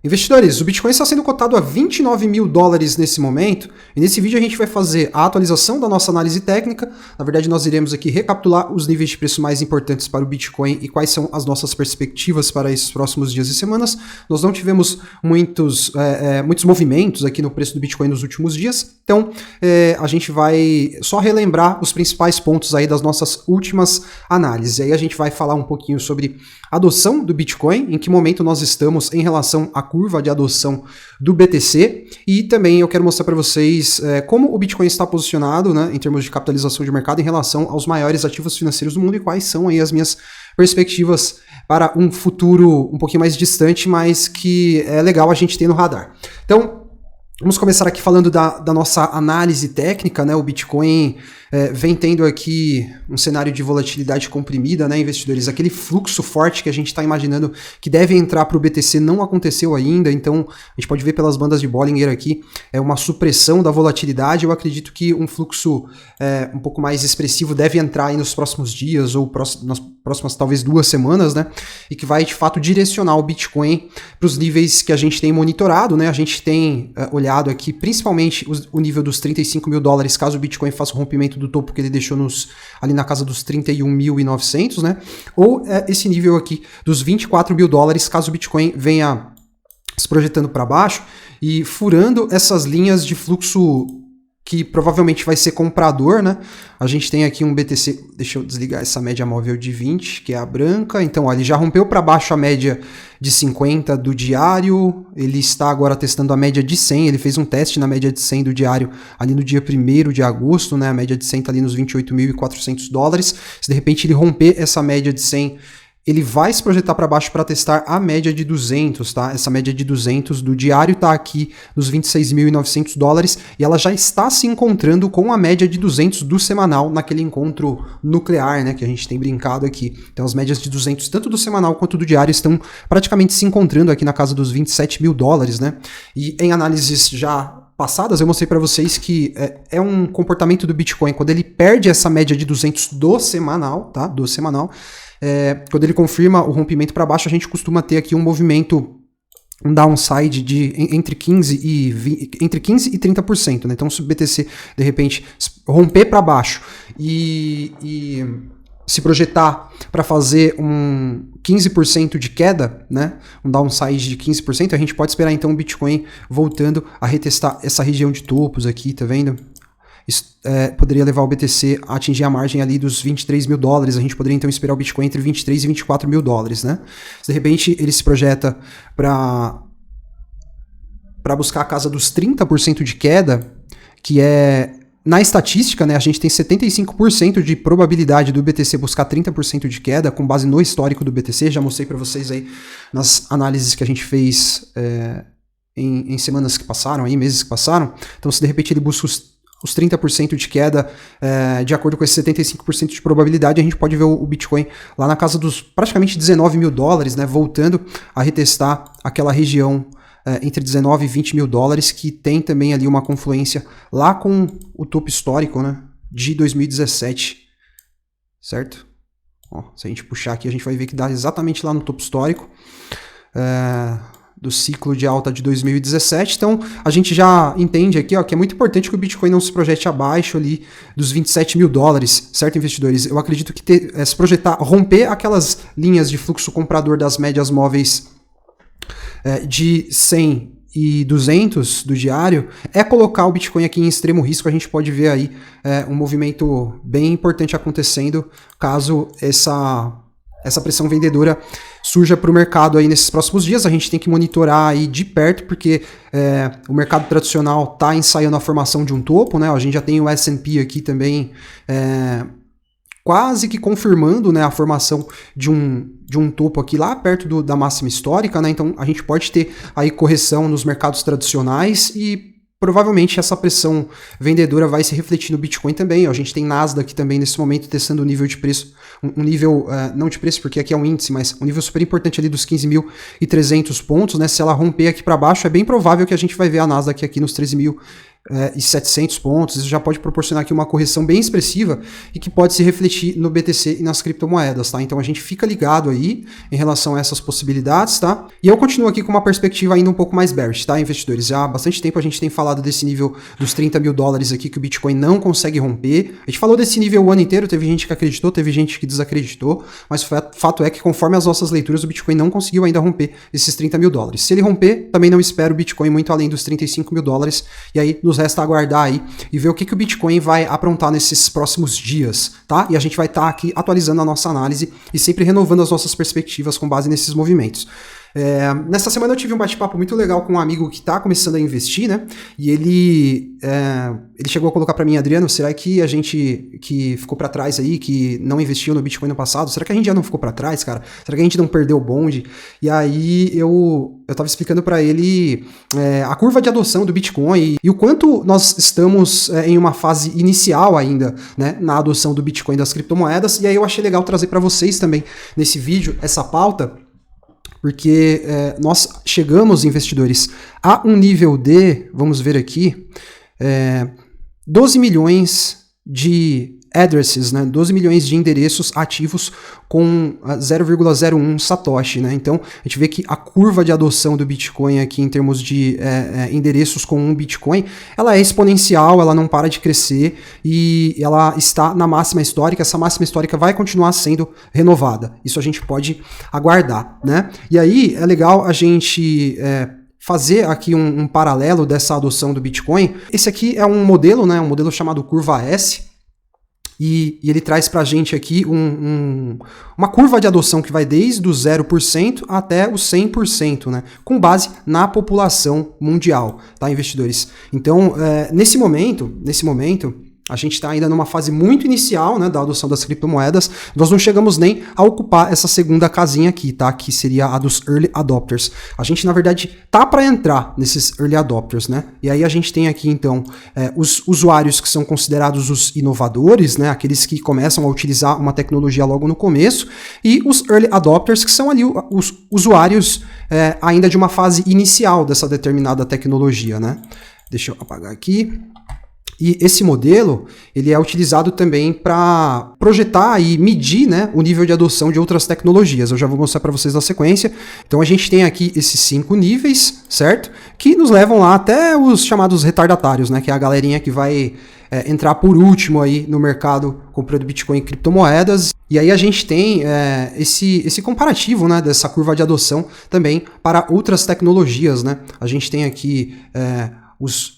Investidores, o Bitcoin está sendo cotado a 29 mil dólares nesse momento, e nesse vídeo a gente vai fazer a atualização da nossa análise técnica. Na verdade, nós iremos aqui recapitular os níveis de preço mais importantes para o Bitcoin e quais são as nossas perspectivas para esses próximos dias e semanas. Nós não tivemos muitos movimentos aqui no preço do Bitcoin nos últimos dias, então a gente vai só relembrar os principais pontos aí das nossas últimas análises. E aí a gente vai falar um pouquinho sobre a adoção do Bitcoin, em que momento nós estamos em relação à curva de adoção do BTC, e também eu quero mostrar para vocês como o Bitcoin está posicionado, né, em termos de capitalização de mercado em relação aos maiores ativos financeiros do mundo e quais são aí as minhas perspectivas para um futuro um pouquinho mais distante, mas que é legal a gente ter no radar. Então, vamos começar aqui falando da nossa análise técnica, né? O Bitcoin vem tendo aqui um cenário de volatilidade comprimida, né, investidores? Aquele fluxo forte que a gente está imaginando que deve entrar para o BTC não aconteceu ainda, então a gente pode ver pelas bandas de Bollinger aqui uma supressão da volatilidade. Eu acredito que um fluxo um pouco mais expressivo deve entrar aí nos próximos dias ou nas próximas talvez 2 semanas, né? E que vai de fato direcionar o Bitcoin para os níveis que a gente tem monitorado, né? A gente tem olhado aqui principalmente o nível dos 35 mil dólares, caso o Bitcoin faça o rompimento do topo que ele deixou ali na casa dos 31.900, né? Ou esse nível aqui dos 24 mil dólares, caso o Bitcoin venha se projetando para baixo e furando essas linhas de fluxo que provavelmente vai ser comprador, né? A gente tem aqui um BTC, deixa eu desligar essa média móvel de 20, que é a branca. Então, ó, ele já rompeu para baixo a média de 50 do diário, ele está agora testando a média de 100, ele fez um teste na média de 100 do diário ali no dia 1º de agosto, né? A média de 100 está ali nos 28.400 dólares. Se de repente ele romper essa média de 100, ele vai se projetar para baixo para testar a média de 200, tá? Essa média de 200 do diário está aqui nos 26.900 dólares e ela já está se encontrando com a média de 200 do semanal naquele encontro nuclear, né, que a gente tem brincado aqui. Então as médias de 200, tanto do semanal quanto do diário, estão praticamente se encontrando aqui na casa dos 27 mil dólares, né? E em análises já passadas, eu mostrei para vocês que é um comportamento do Bitcoin quando ele perde essa média de 200 do semanal, tá? Do semanal. Quando ele confirma o rompimento para baixo, a gente costuma ter aqui um movimento, um downside de entre 15% e 30%, né? Então, se o BTC, de repente, romper para baixo e se projetar para fazer um 15% de queda, né? Um downside de 15%, a gente pode esperar então o Bitcoin voltando a retestar essa região de topos aqui, tá vendo? Isso, poderia levar o BTC a atingir a margem ali dos 23 mil dólares. A gente poderia então esperar o Bitcoin entre 23 e 24 mil dólares, né? Se de repente ele se projeta para buscar a casa dos 30% de queda, que na estatística, né, a gente tem 75% de probabilidade do BTC buscar 30% de queda, com base no histórico do BTC. Já mostrei para vocês aí nas análises que a gente fez em semanas que passaram, aí, meses que passaram. Então, se de repente ele busca os 30% de queda, de acordo com esse 75% de probabilidade, a gente pode ver o Bitcoin lá na casa dos praticamente 19 mil dólares, né, voltando a retestar aquela região entre 19 e 20 mil dólares, que tem também ali uma confluência lá com o topo histórico, né, de 2017, certo? Ó, se a gente puxar aqui, a gente vai ver que dá exatamente lá no topo histórico do ciclo de alta de 2017. Então, a gente já entende aqui, ó, que é muito importante que o Bitcoin não se projete abaixo ali dos 27 mil dólares, certo, investidores? Eu acredito que se projetar, romper aquelas linhas de fluxo comprador das médias móveis de 100 e 200 do diário, colocar o Bitcoin aqui em extremo risco. A gente pode ver aí um movimento bem importante acontecendo caso essa pressão vendedora surja para o mercado aí nesses próximos dias. A gente tem que monitorar aí de perto, porque o mercado tradicional está ensaiando a formação de um topo, né? A gente já tem o S&P aqui também quase que confirmando, né, a formação de um topo aqui lá perto da máxima histórica, né? Então a gente pode ter aí correção nos mercados tradicionais e provavelmente essa pressão vendedora vai se refletir no Bitcoin também. Ó, a gente tem Nasdaq também nesse momento testando o nível de preço, um nível, não de preço porque aqui é um índice, mas um nível super importante ali dos 15.300 pontos, né? Se ela romper aqui para baixo, é bem provável que a gente vai ver a Nasdaq aqui nos 13.000 e 700 pontos, isso já pode proporcionar aqui uma correção bem expressiva e que pode se refletir no BTC e nas criptomoedas, tá? Então a gente fica ligado aí em relação a essas possibilidades, tá? E eu continuo aqui com uma perspectiva ainda um pouco mais bearish, tá, investidores? Já há bastante tempo a gente tem falado desse nível dos 30 mil dólares aqui que o Bitcoin não consegue romper. A gente falou desse nível o ano inteiro, teve gente que acreditou, teve gente que desacreditou, mas o fato é que conforme as nossas leituras, o Bitcoin não conseguiu ainda romper esses 30 mil dólares. Se ele romper, também não espero o Bitcoin muito além dos 35 mil dólares, e aí nos resta aguardar aí e ver o que o Bitcoin vai aprontar nesses próximos dias, tá? E a gente vai estar aqui atualizando a nossa análise e sempre renovando as nossas perspectivas com base nesses movimentos. Nessa semana eu tive um bate-papo muito legal com um amigo que está começando a investir, né? E ele chegou a colocar para mim, Adriano, será que a gente que ficou para trás aí, que não investiu no Bitcoin no passado, será que a gente já não ficou para trás, cara? Será que a gente não perdeu o bonde? E aí eu tava explicando para ele a curva de adoção do Bitcoin e o quanto nós estamos em uma fase inicial ainda, né, na adoção do Bitcoin e das criptomoedas. E aí eu achei legal trazer para vocês também nesse vídeo essa pauta, porque nós chegamos, investidores, a um nível de, vamos ver aqui, 12 milhões de addresses, né, 12 milhões de endereços ativos com 0,01 Satoshi, né? Então a gente vê que a curva de adoção do Bitcoin aqui em termos de endereços com um Bitcoin, ela é exponencial, ela não para de crescer e ela está na máxima histórica. Essa máxima histórica vai continuar sendo renovada, isso a gente pode aguardar, né? E aí é legal a gente fazer aqui um paralelo dessa adoção do Bitcoin. Esse aqui é um modelo, né, um modelo chamado curva S, e ele traz pra gente aqui uma curva de adoção que vai desde o 0% até o 100%, né, com base na população mundial, tá, investidores? Então, nesse momento, a gente está ainda numa fase muito inicial, né, da adoção das criptomoedas. Nós não chegamos nem a ocupar essa segunda casinha aqui, tá? Que seria a dos Early Adopters. A gente, na verdade, tá para entrar nesses Early Adopters, né? E aí a gente tem aqui, então, os usuários que são considerados os inovadores, né? Aqueles que começam a utilizar uma tecnologia logo no começo. E os Early Adopters, que são ali os usuários ainda de uma fase inicial dessa determinada tecnologia, né? Deixa eu apagar aqui. E esse modelo, ele é utilizado também para projetar e medir, né, o nível de adoção de outras tecnologias. Eu já vou mostrar para vocês na sequência. Então a gente tem aqui esses 5 níveis, certo? Que nos levam lá até os chamados retardatários, né, que é a galerinha que vai entrar por último aí no mercado comprando Bitcoin e criptomoedas. E aí a gente tem esse comparativo, né, dessa curva de adoção também para outras tecnologias, né? A gente tem aqui os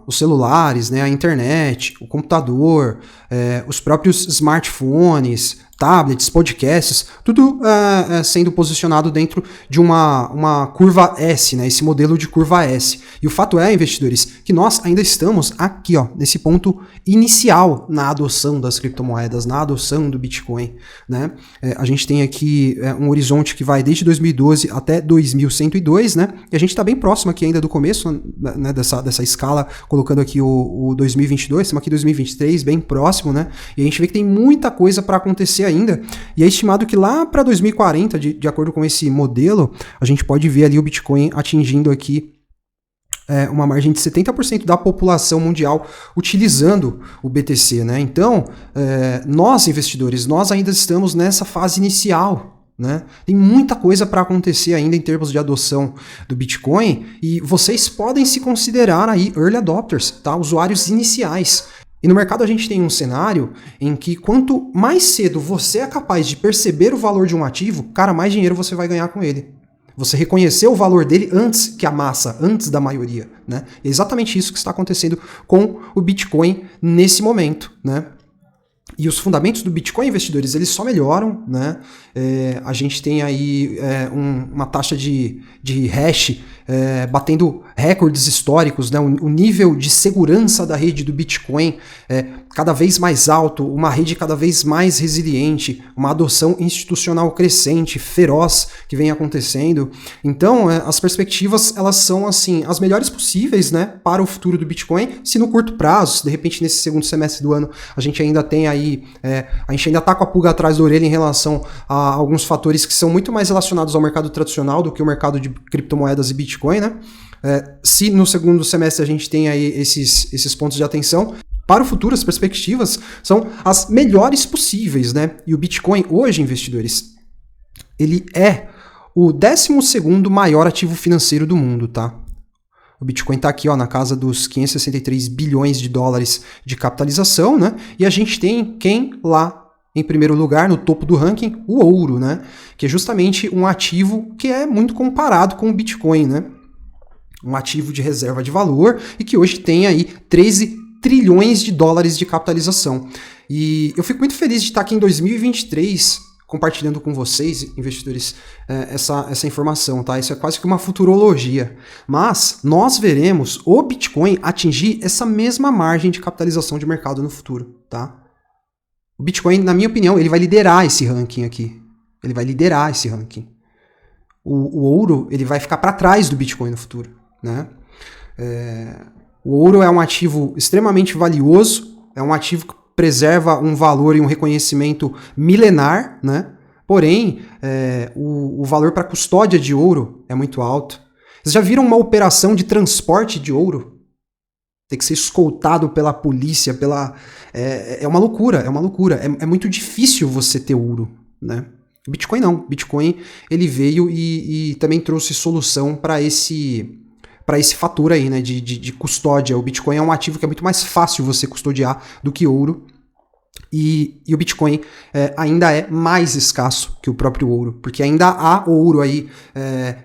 celulares, né, a internet, o computador, os próprios smartphones, tablets, podcasts, tudo sendo posicionado dentro de uma curva S, né, esse modelo de curva S. E o fato é, investidores, que nós ainda estamos aqui, ó, nesse ponto inicial na adoção das criptomoedas, na adoção do Bitcoin, né? A gente tem aqui um horizonte que vai desde 2012 até 2102, né? E a gente está bem próximo aqui ainda do começo, né, dessa escala, colocando aqui o 2022, estamos aqui em 2023, bem próximo, né? E a gente vê que tem muita coisa para acontecer ainda, e é estimado que lá para 2040, de acordo com esse modelo, a gente pode ver ali o Bitcoin atingindo aqui uma margem de 70% da população mundial utilizando o BTC, né? Então, nós investidores, nós ainda estamos nessa fase inicial, né? Tem muita coisa para acontecer ainda em termos de adoção do Bitcoin, e vocês podem se considerar aí early adopters, tá? Usuários iniciais. E no mercado a gente tem um cenário em que quanto mais cedo você é capaz de perceber o valor de um ativo, cara, mais dinheiro você vai ganhar com ele. Você reconheceu o valor dele antes que a massa, antes da maioria, né? É exatamente isso que está acontecendo com o Bitcoin nesse momento, né? E os fundamentos do Bitcoin, investidores, eles só melhoram, né? A gente tem aí uma taxa de hash batendo recordes históricos, né? O nível de segurança da rede do Bitcoin cada vez mais alto, uma rede cada vez mais resiliente, uma adoção institucional crescente, feroz, que vem acontecendo. Então, as perspectivas, elas são, assim, as melhores possíveis, né, para o futuro do Bitcoin, se no curto prazo, se de repente nesse segundo semestre do ano, a gente ainda tem aí, a gente ainda está com a pulga atrás da orelha em relação a alguns fatores que são muito mais relacionados ao mercado tradicional do que o mercado de criptomoedas e Bitcoin. Bitcoin, né? Se no segundo semestre a gente tem aí esses pontos de atenção, para o futuro as perspectivas são as melhores possíveis, né? E o Bitcoin hoje, investidores, ele é o 12º maior ativo financeiro do mundo, tá? O Bitcoin está aqui, ó, na casa dos 563 bilhões de dólares de capitalização, né? E a gente tem quem lá em primeiro lugar, no topo do ranking, o ouro, né? Que é justamente um ativo que é muito comparado com o Bitcoin, né? Um ativo de reserva de valor e que hoje tem aí 13 trilhões de dólares de capitalização. E eu fico muito feliz de estar aqui em 2023 compartilhando com vocês, investidores, essa informação, tá? Isso é quase que uma futurologia. Mas nós veremos o Bitcoin atingir essa mesma margem de capitalização de mercado no futuro, tá? O Bitcoin, na minha opinião, ele vai liderar esse ranking aqui. Ele vai liderar esse ranking. O ouro, ele vai ficar para trás do Bitcoin no futuro, né? O ouro é um ativo extremamente valioso, é um ativo que preserva um valor e um reconhecimento milenar, né? Porém, o valor para custódia de ouro é muito alto. Vocês já viram uma operação de transporte de ouro? Tem que ser escoltado pela polícia, é uma loucura, é uma loucura. É muito difícil você ter ouro, né? O Bitcoin não. O Bitcoin, ele veio e também trouxe solução para esse fator aí, né, de custódia. O Bitcoin é um ativo que é muito mais fácil você custodiar do que ouro. E o Bitcoin ainda é mais escasso que o próprio ouro, porque ainda há ouro aí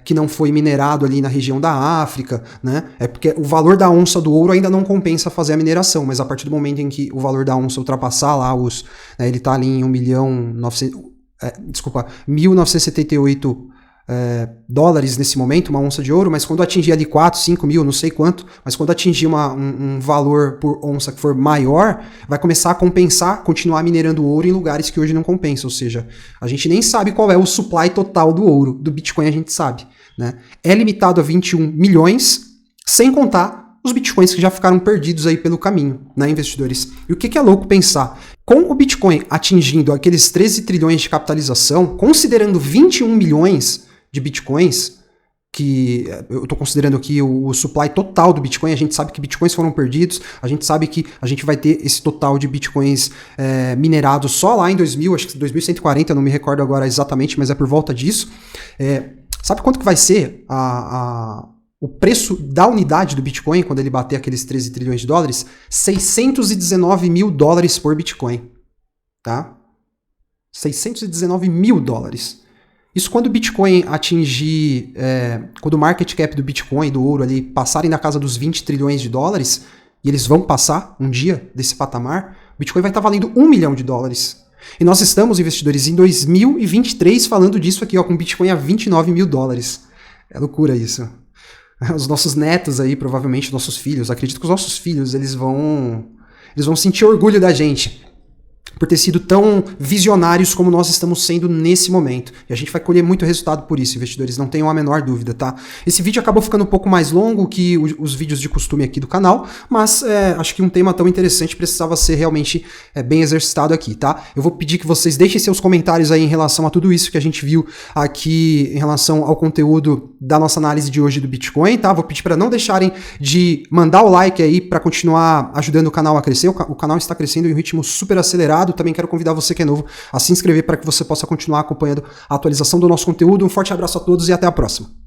que não foi minerado ali na região da África, né? É porque o valor da onça do ouro ainda não compensa fazer a mineração, mas a partir do momento em que o valor da onça ultrapassar lá ele está ali em 1.978 dólares nesse momento, uma onça de ouro, mas quando atingir ali 4, 5 mil, não sei quanto, mas quando atingir um valor por onça que for maior, vai começar a compensar, continuar minerando ouro em lugares que hoje não compensa, ou seja, a gente nem sabe qual é o supply total do ouro, do Bitcoin a gente sabe, né? É limitado a 21 milhões, sem contar os Bitcoins que já ficaram perdidos aí pelo caminho, né, investidores? E o que é louco pensar? Com o Bitcoin atingindo aqueles 13 trilhões de capitalização, considerando 21 milhões de Bitcoins, que eu estou considerando aqui o supply total do Bitcoin, a gente sabe que Bitcoins foram perdidos, a gente sabe que a gente vai ter esse total de Bitcoins minerados só lá em 2000, acho que 2140, não me recordo agora exatamente, mas é por volta disso. Sabe quanto que vai ser o preço da unidade do Bitcoin quando ele bater aqueles 13 trilhões de dólares? 619 mil dólares por Bitcoin, tá? 619 mil dólares. Isso quando o Bitcoin atingir, quando o market cap do Bitcoin, do ouro ali, passarem na casa dos 20 trilhões de dólares, e eles vão passar um dia desse patamar, o Bitcoin vai estar valendo 1 milhão de dólares. E nós estamos, investidores, em 2023 falando disso aqui, ó, com Bitcoin a 29 mil dólares. É loucura isso. Os nossos netos aí, provavelmente nossos filhos, acredito que os nossos filhos, eles vão sentir orgulho da gente por ter sido tão visionários como nós estamos sendo nesse momento. E a gente vai colher muito resultado por isso, investidores, não tenham a menor dúvida, tá? Esse vídeo acabou ficando um pouco mais longo que os vídeos de costume aqui do canal, mas acho que um tema tão interessante precisava ser realmente bem exercitado aqui, tá? Eu vou pedir que vocês deixem seus comentários aí em relação a tudo isso que a gente viu aqui em relação ao conteúdo da nossa análise de hoje do Bitcoin, tá? Vou pedir para não deixarem de mandar o like aí para continuar ajudando o canal a crescer. O canal está crescendo em um ritmo super acelerado. Também quero convidar você que é novo a se inscrever para que você possa continuar acompanhando a atualização do nosso conteúdo. Um forte abraço a todos e até a próxima.